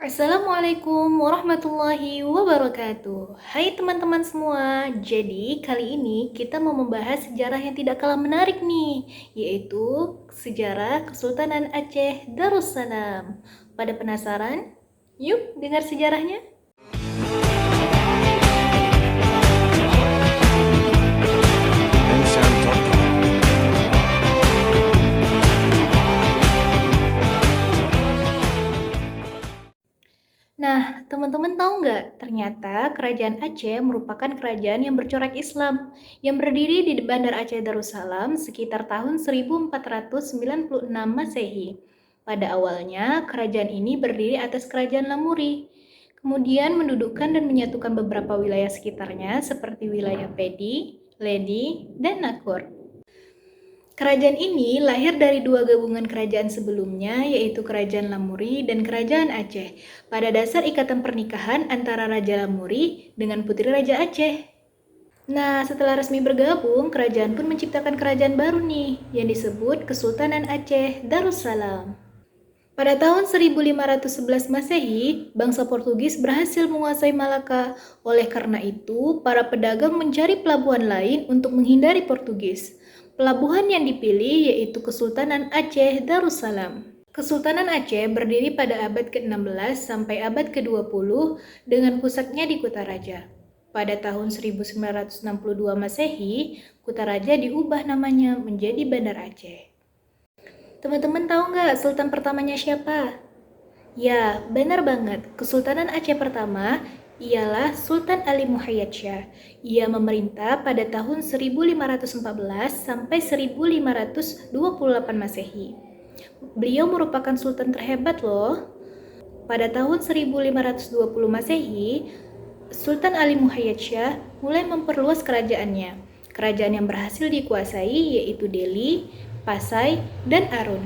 Assalamualaikum warahmatullahi wabarakatuh. Hai teman-teman semua, jadi kali ini kita mau membahas sejarah yang tidak kalah menarik nih, yaitu sejarah Kesultanan Aceh Darussalam. Pada penasaran? Yuk dengar sejarahnya. Nah, teman-teman tahu nggak? Ternyata Kerajaan Aceh merupakan kerajaan yang bercorak Islam, yang berdiri di Bandar Aceh Darussalam sekitar tahun 1496 Masehi. Pada awalnya, kerajaan ini berdiri atas Kerajaan Lamuri, kemudian mendudukkan dan menyatukan beberapa wilayah sekitarnya seperti wilayah Pedi, Ledi, dan Nakor. Kerajaan ini lahir dari dua gabungan kerajaan sebelumnya, yaitu Kerajaan Lamuri dan Kerajaan Aceh, pada dasar ikatan pernikahan antara Raja Lamuri dengan Putri Raja Aceh. Nah, setelah resmi bergabung, kerajaan pun menciptakan kerajaan baru nih, yang disebut Kesultanan Aceh Darussalam. Pada tahun 1511 Masehi, bangsa Portugis berhasil menguasai Malaka. Oleh karena itu, para pedagang mencari pelabuhan lain untuk menghindari Portugis. Pelabuhan yang dipilih yaitu Kesultanan Aceh Darussalam. Kesultanan Aceh berdiri pada abad ke-16 sampai abad ke-20 dengan pusatnya di Kutaraja. Pada tahun 1962 Masehi, Kutaraja diubah namanya menjadi Bandar Aceh. Teman-teman tahu nggak sultan pertamanya siapa? Ya, benar banget. Kesultanan Aceh pertama ialah Sultan Ali Muhayyad Shah. Ia memerintah pada tahun 1514 sampai 1528 Masehi. Beliau merupakan sultan terhebat loh. Pada tahun 1520 Masehi, Sultan Ali Muhayyad Shah mulai memperluas kerajaannya. Kerajaan yang berhasil dikuasai yaitu Delhi, Pasai, dan Arun.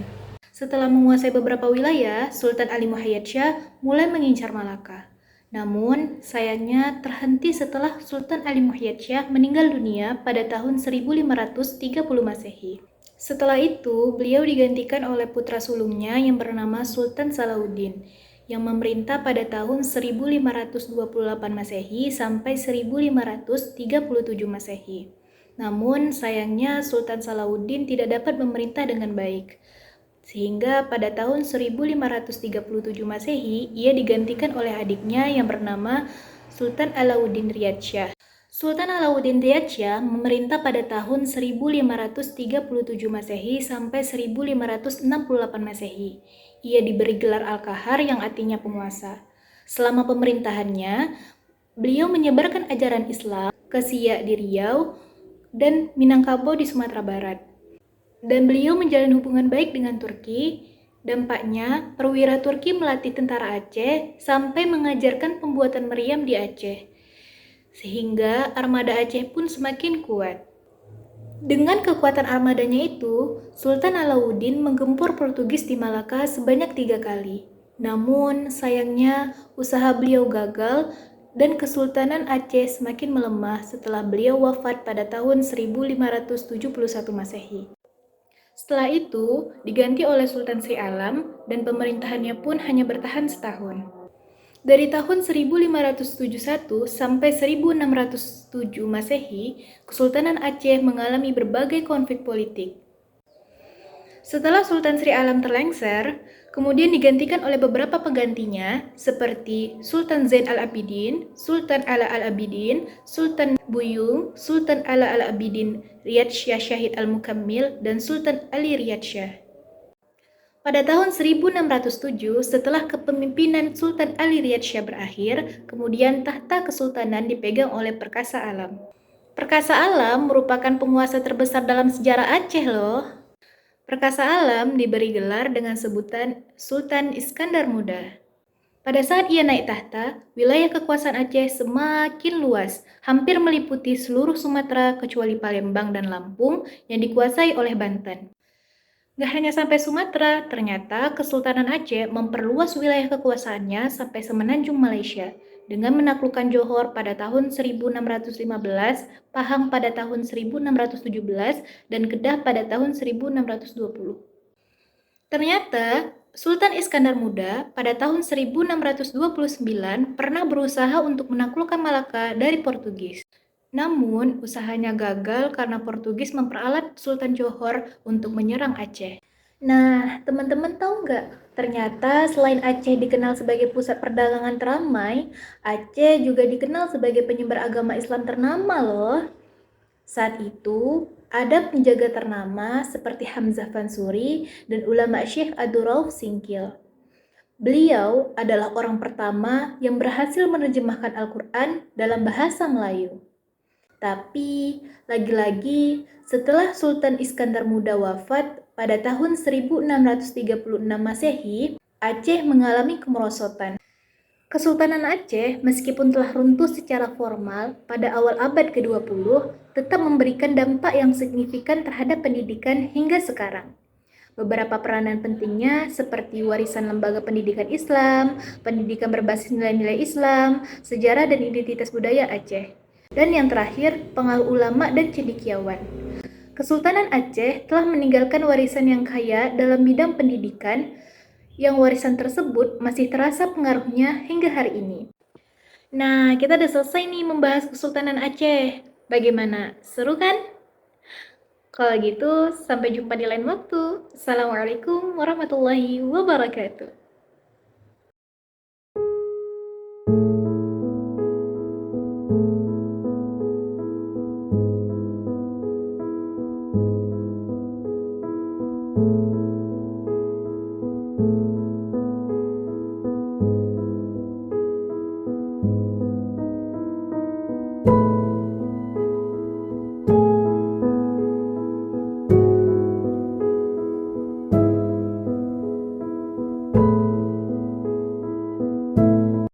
Setelah menguasai beberapa wilayah, Sultan Ali Muhayyad Shah mulai mengincar Malaka. Namun, sayangnya terhenti setelah Sultan Ali Muhayyad Shah meninggal dunia pada tahun 1530 Masehi. Setelah itu, beliau digantikan oleh putra sulungnya yang bernama Sultan Salahuddin, yang memerintah pada tahun 1528 Masehi sampai 1537 Masehi. Namun, sayangnya Sultan Salahuddin tidak dapat memerintah dengan baik. Sehingga pada tahun 1537 Masehi, ia digantikan oleh adiknya yang bernama Sultan Alauddin Riyad Shah. Sultan Alauddin Riyad Shah memerintah pada tahun 1537 Masehi sampai 1568 Masehi. Ia diberi gelar Al-Kahar yang artinya penguasa. Selama pemerintahannya, beliau menyebarkan ajaran Islam ke Siak di Riau dan Minangkabau di Sumatera Barat. Dan beliau menjalin hubungan baik dengan Turki. Dampaknya, perwira Turki melatih tentara Aceh sampai mengajarkan pembuatan meriam di Aceh. Sehingga armada Aceh pun semakin kuat. Dengan kekuatan armadanya itu, Sultan Alauddin menggempur Portugis di Malaka sebanyak 3 kali. Namun, sayangnya usaha beliau gagal dan Kesultanan Aceh semakin melemah setelah beliau wafat pada tahun 1571 Masehi. Setelah itu, diganti oleh Sultan Sri Alam dan pemerintahannya pun hanya bertahan setahun. Dari tahun 1571 sampai 1607 Masehi, Kesultanan Aceh mengalami berbagai konflik politik. Setelah Sultan Sri Alam terlengser, kemudian digantikan oleh beberapa penggantinya seperti Sultan Zain al-Abidin, Sultan Ala al-Abidin, Sultan Buyung, Sultan Ala al-Abidin Riyad Shah Syahid al-Mukammil, dan Sultan Ali Riyad Shah. Pada tahun 1607, setelah kepemimpinan Sultan Ali Riyad Shah berakhir, kemudian tahta kesultanan dipegang oleh Perkasa Alam. Perkasa Alam merupakan penguasa terbesar dalam sejarah Aceh loh. Perkasa Alam diberi gelar dengan sebutan Sultan Iskandar Muda. Pada saat ia naik tahta, wilayah kekuasaan Aceh semakin luas, hampir meliputi seluruh Sumatera kecuali Palembang dan Lampung yang dikuasai oleh Banten. Gak hanya sampai Sumatera, ternyata Kesultanan Aceh memperluas wilayah kekuasaannya sampai semenanjung Malaysia dengan menaklukkan Johor pada tahun 1615, Pahang pada tahun 1617, dan Kedah pada tahun 1620. Ternyata, Sultan Iskandar Muda pada tahun 1629 pernah berusaha untuk menaklukkan Malaka dari Portugis. Namun, usahanya gagal karena Portugis memperalat Sultan Johor untuk menyerang Aceh. Nah, teman-teman tahu nggak? Ternyata selain Aceh dikenal sebagai pusat perdagangan teramai, Aceh juga dikenal sebagai penyebar agama Islam ternama loh. Saat itu, ada penjaga ternama seperti Hamzah Fansuri dan ulama Syekh Abdurrauf Singkil. Beliau adalah orang pertama yang berhasil menerjemahkan Al-Quran dalam bahasa Melayu. Tapi, lagi-lagi, setelah Sultan Iskandar Muda wafat pada tahun 1636 Masehi, Aceh mengalami kemerosotan. Kesultanan Aceh, meskipun telah runtuh secara formal pada awal abad ke-20, tetap memberikan dampak yang signifikan terhadap pendidikan hingga sekarang. Beberapa peranan pentingnya seperti warisan lembaga pendidikan Islam, pendidikan berbasis nilai-nilai Islam, sejarah dan identitas budaya Aceh. Dan yang terakhir, pengaruh ulama dan cendekiawan. Kesultanan Aceh telah meninggalkan warisan yang kaya dalam bidang pendidikan, yang warisan tersebut masih terasa pengaruhnya hingga hari ini. Nah, kita udah selesai nih membahas Kesultanan Aceh. Bagaimana? Seru kan? Kalau gitu, sampai jumpa di lain waktu. Assalamualaikum warahmatullahi wabarakatuh.